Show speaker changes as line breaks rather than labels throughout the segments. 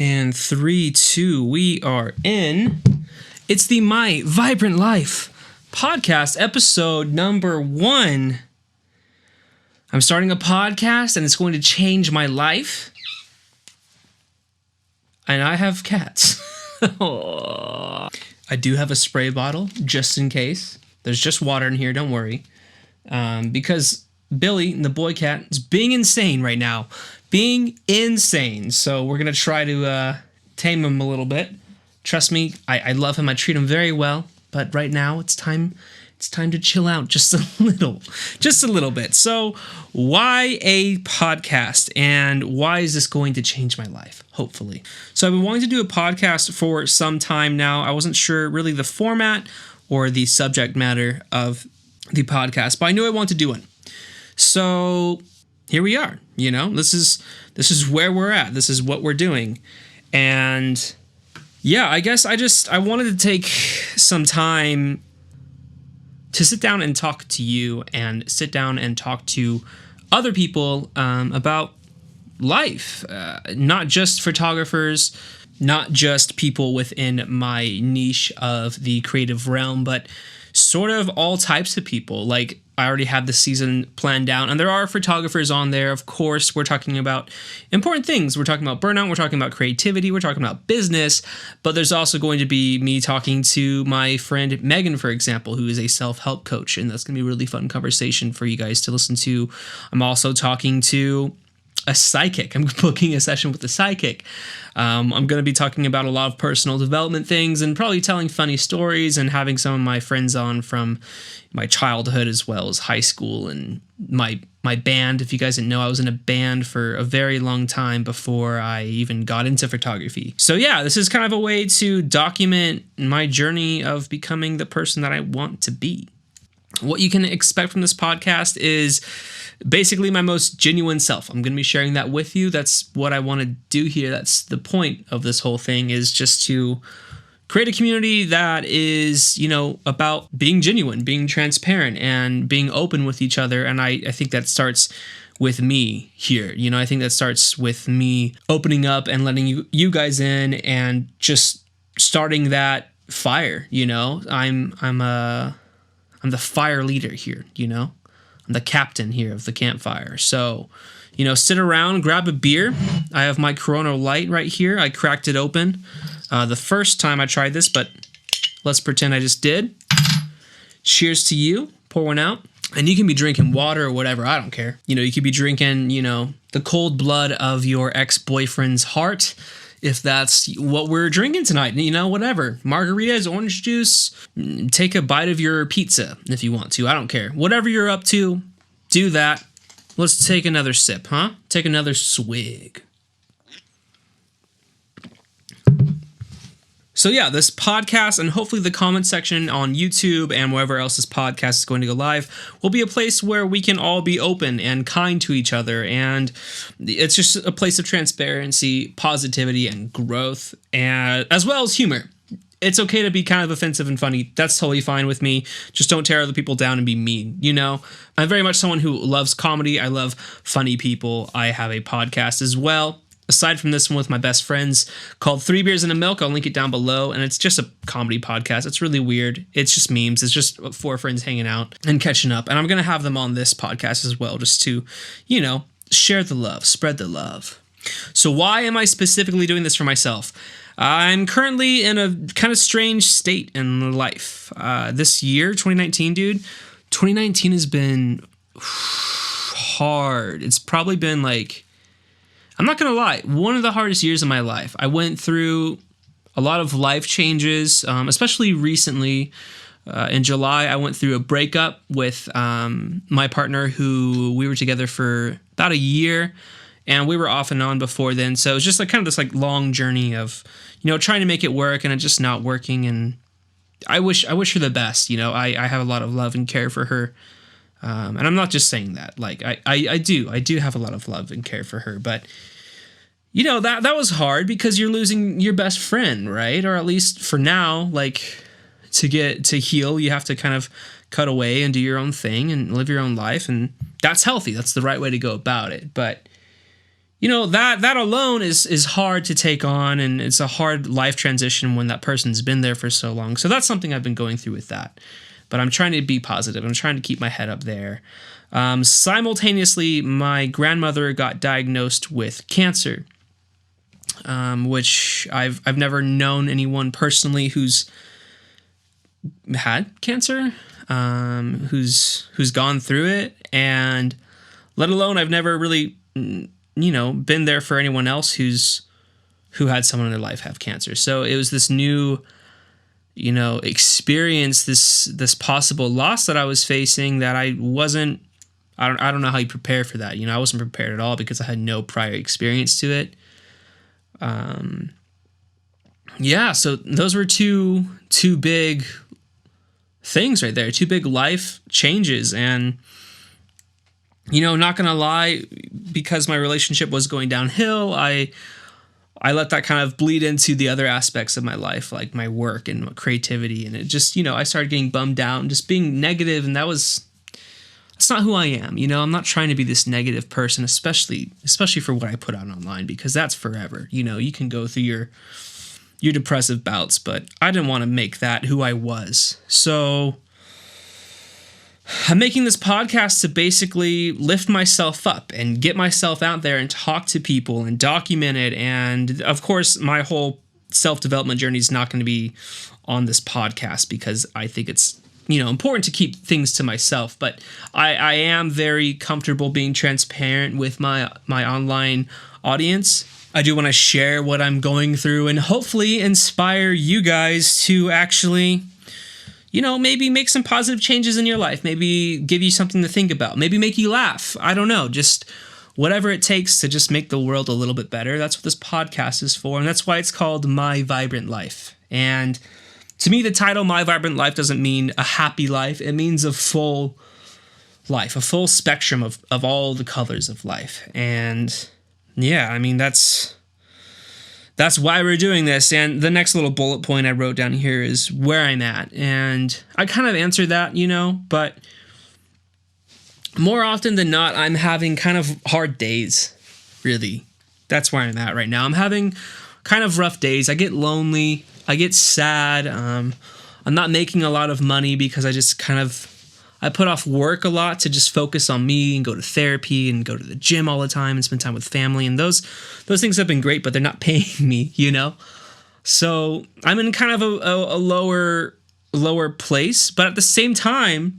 And 3, 2, we are in. It's the My Vibrant Life podcast, episode number 1. I'm starting a podcast and it's going to change my life. And I have cats. I do have a spray bottle just in case. There's just water in here, don't worry. Because Billy, the boy cat, is being insane right now. Being insane. So we're going to try to tame him a little bit. Trust me, I love him. I treat him very well. But right now, it's time to chill out just a little. Just a little bit. So why a podcast? And why is this going to change my life? Hopefully. So I've been wanting to do a podcast for some time now. I wasn't sure really the format or the subject matter of the podcast, but I knew I wanted to do one. So here we are. You know, this is where we're at. This is what we're doing. And yeah, I guess I wanted to take some time to sit down and talk to you and sit down and talk to other people about life, not just photographers, not just people within my niche of the creative realm, but sort of all types of people. Like, I already have the season planned out, and there are photographers on there. Of course, we're talking about important things. We're talking about burnout. We're talking about creativity. We're talking about business. But there's also going to be me talking to my friend Megan, for example, who is a self-help coach, and that's going to be a really fun conversation for you guys to listen to. I'm also talking to a psychic. I'm booking a session with a psychic. I'm going to be talking about a lot of personal development things and probably telling funny stories and having some of my friends on from my childhood as well as high school and my band. If you guys didn't know, I was in a band for a very long time before I even got into photography. So yeah, this is kind of a way to document my journey of becoming the person that I want to be. What you can expect from this podcast is basically my most genuine self. I'm going to be sharing that with you. That's what I want to do here. That's the point of this whole thing, is just to create a community that is, you know, about being genuine, being transparent, and being open with each other. And I think that starts with me here. You know, I think that starts with me opening up and letting you guys in and just starting that fire, you know. I'm the fire leader here, you know. I'm the captain here of the campfire. So, you know, sit around, grab a beer. I have my Corona Light right here. I cracked it open the first time I tried this, but let's pretend I just did. Cheers to you. Pour one out. And you can be drinking water or whatever. I don't care. You know, you could be drinking, you know, the cold blood of your ex-boyfriend's heart, if that's what we're drinking tonight, you know, whatever. Margaritas, orange juice, take a bite of your pizza if you want to. I don't care. Whatever you're up to, do that. Let's take another sip, huh? Take another swig. So yeah, this podcast and hopefully the comment section on YouTube and wherever else this podcast is going to go live will be a place where we can all be open and kind to each other. And it's just a place of transparency, positivity, and growth, and as well as humor. It's okay to be kind of offensive and funny. That's totally fine with me. Just don't tear other people down and be mean, you know? I'm very much someone who loves comedy. I love funny people. I have a podcast as well, aside from this one, with my best friends, called 3 Beers and a Milk. I'll link it down below. And it's just a comedy podcast. It's really weird. It's just memes. It's just 4 friends hanging out and catching up. And I'm going to have them on this podcast as well, just to, you know, share the love, spread the love. So why am I specifically doing this for myself? I'm currently in a kind of strange state in life. This year, 2019, dude, 2019 has been hard. It's probably been like, I'm not going to lie, one of the hardest years of my life. I went through a lot of life changes, especially recently. In July, I went through a breakup with my partner, who we were together for about a year, and we were off and on before then. So it was just like kind of this like long journey of, you know, trying to make it work and it just not working. And I wish her the best. You know, I have a lot of love and care for her. And I'm not just saying that. Like, I do have a lot of love and care for her. But, you know, that was hard because you're losing your best friend, right? Or at least for now, like, to heal, you have to kind of cut away and do your own thing and live your own life. And that's healthy. That's the right way to go about it. But, that alone is hard to take on, and it's a hard life transition when that person's been there for so long. So that's something I've been going through with that. But I'm trying to be positive. I'm trying to keep my head up there. Simultaneously, my grandmother got diagnosed with cancer, which I've never known anyone personally who's had cancer, who's gone through it, and let alone I've never really been there for anyone else who had someone in their life have cancer. So it was this new experience, this possible loss that I was facing that I don't know how you prepare for that. I wasn't prepared at all because I had no prior experience to it. So those were two big things right there, two big life changes. And not gonna lie, because my relationship was going downhill, I let that kind of bleed into the other aspects of my life, like my work and my creativity. And it just, I started getting bummed out and just being negative. And that's not who I am. I'm not trying to be this negative person, especially for what I put out online, because that's forever. You can go through your depressive bouts, but I didn't want to make that who I was. So I'm making this podcast to basically lift myself up and get myself out there and talk to people and document it. And of course, my whole self-development journey is not going to be on this podcast because I think it's, important to keep things to myself. But I am very comfortable being transparent with my online audience. I do want to share what I'm going through and hopefully inspire you guys to actually maybe make some positive changes in your life, maybe give you something to think about, maybe make you laugh. I don't know, just whatever it takes to just make the world a little bit better. That's what this podcast is for, and that's why it's called My Vibrant Life. And to me, the title My Vibrant Life doesn't mean a happy life. It means a full life, a full spectrum of all the colors of life. And yeah, that's why we're doing this. And the next little bullet point I wrote down here is where I'm at. And I kind of answered that, but more often than not, I'm having kind of hard days, really. That's where I'm at right now. I'm having kind of rough days. I get lonely. I get sad. I'm not making a lot of money because I put off work a lot to just focus on me and go to therapy and go to the gym all the time and spend time with family. And those things have been great, but they're not paying me, So I'm in kind of a lower place. But at the same time,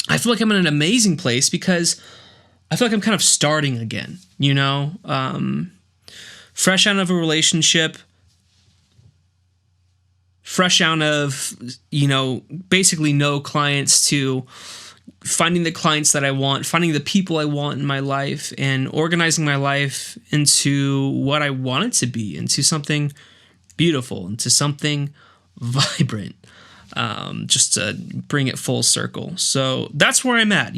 I feel like I'm in an amazing place because I feel like I'm kind of starting again, fresh out of a relationship, fresh out of, basically no clients, to finding the clients that I want, finding the people I want in my life, and organizing my life into what I want it to be, into something beautiful, into something vibrant, just to bring it full circle. So that's where I'm at,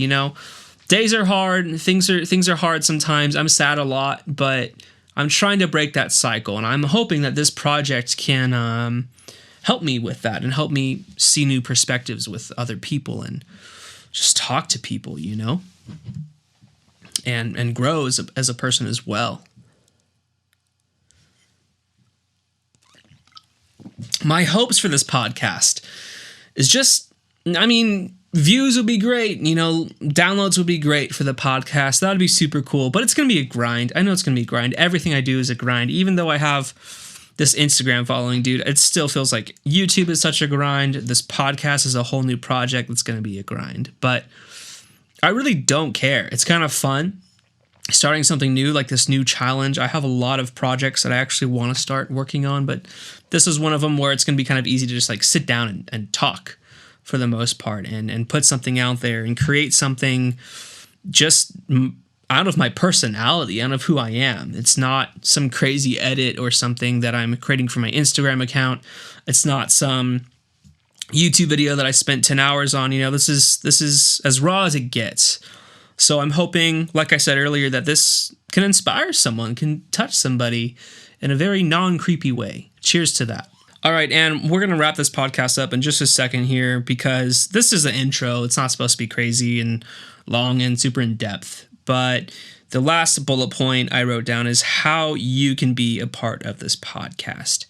Days are hard, things are hard sometimes. I'm sad a lot, but I'm trying to break that cycle, and I'm hoping that this project can help me with that and help me see new perspectives with other people and just talk to people, and grow as a person as well. My hopes for this podcast is just, views would be great, downloads would be great for the podcast. That would be super cool, but it's going to be a grind. I know it's going to be a grind. Everything I do is a grind. Even though I have this Instagram following, dude, it still feels like YouTube is such a grind. This podcast is a whole new project that's going to be a grind. But I really don't care. It's kind of fun starting something new, like this new challenge. I have a lot of projects that I actually want to start working on, but this is one of them where it's going to be kind of easy to just like sit down and talk for the most part and put something out there and create something just out of my personality, out of who I am. It's not some crazy edit or something that I'm creating for my Instagram account. It's not some YouTube video that I spent 10 hours on. This is as raw as it gets. So I'm hoping, like I said earlier, that this can inspire someone, can touch somebody in a very non-creepy way. Cheers to that. All right, and we're going to wrap this podcast up in just a second here because this is the intro. It's not supposed to be crazy and long and super in depth. But the last bullet point I wrote down is how you can be a part of this podcast.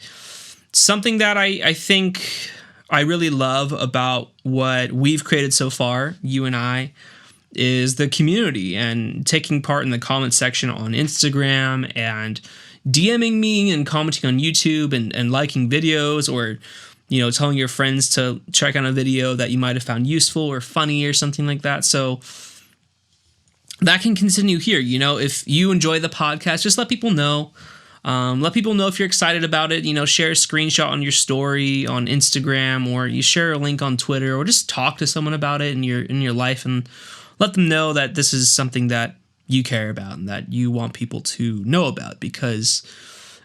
Something that I think I really love about what we've created so far, you and I, is the community and taking part in the comment section on Instagram and DMing me and commenting on YouTube and liking videos, or, you know, telling your friends to check out a video that you might have found useful or funny or something like that. So that can continue here. You know, if you enjoy the podcast, just let people know. Let people know if you're excited about it. You know, share a screenshot on your story on Instagram, or you share a link on Twitter, or just talk to someone about it in your life and let them know that this is something that you care about and that you want people to know about, because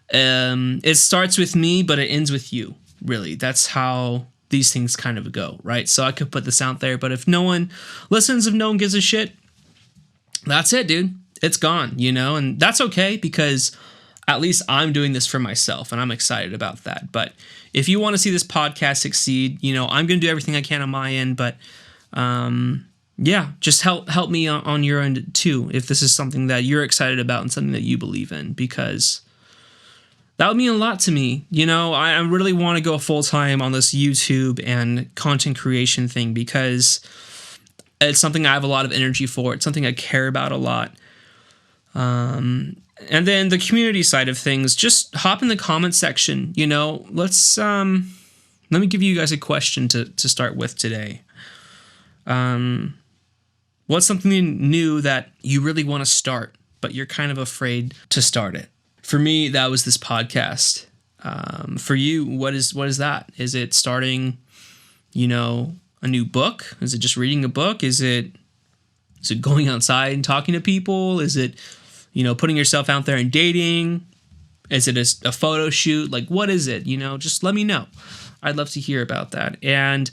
it starts with me, but it ends with you. Really, that's how these things kind of go, right? So I could put this out there, but if no one listens, if no one gives a shit, that's it, dude. It's gone, you know, and that's okay, because at least I'm doing this for myself and I'm excited about that. But if you want to see this podcast succeed, you know, I'm going to do everything I can on my end, but yeah, just help me on your end too, if this is something that you're excited about and something that you believe in, because that would mean a lot to me. You know, I really want to go full-time on this YouTube and content creation thing, because it's something I have a lot of energy for. It's something I care about a lot. And then the community side of things, just hop in the comment section. You know, let me give you guys a question to start with today. What's something new that you really want to start, but you're kind of afraid to start it? For me, that was this podcast. For you, what is that? Is it starting, you know, a new book? Is it just reading a book? Is it going outside and talking to people? Is it, you know, putting yourself out there and dating? Is it a photo shoot? Like, what is it? You know, just let me know. I'd love to hear about that. And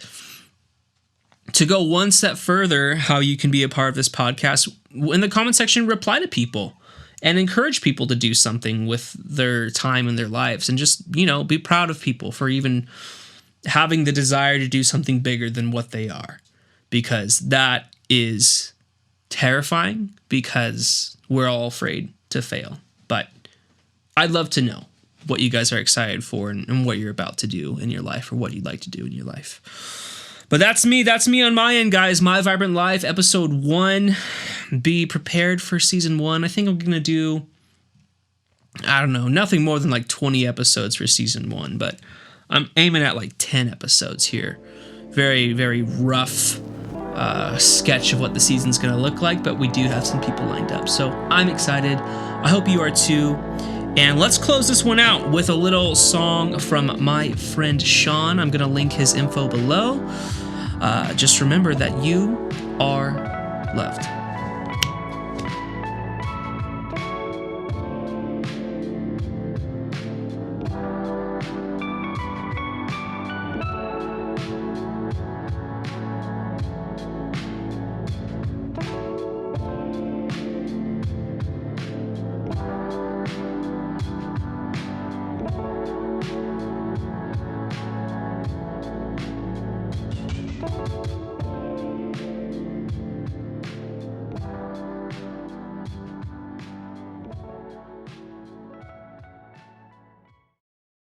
to go one step further, how you can be a part of this podcast, in the comment section, reply to people and encourage people to do something with their time and their lives, and just, you know, be proud of people for even having the desire to do something bigger than what they are, because that is terrifying, because we're all afraid to fail. But I'd love to know what you guys are excited for and what you're about to do in your life, or what you'd like to do in your life. But that's me on my end, guys. My Vibrant Life, episode 1. Be prepared for season 1. I think I'm going to do, I don't know, nothing more than like 20 episodes for season 1, but I'm aiming at like 10 episodes here. Very, very rough sketch of what the season's going to look like, but we do have some people lined up. So I'm excited. I hope you are too. And let's close this one out with a little song from my friend Sean. I'm going to link his info below. Just remember that you are loved.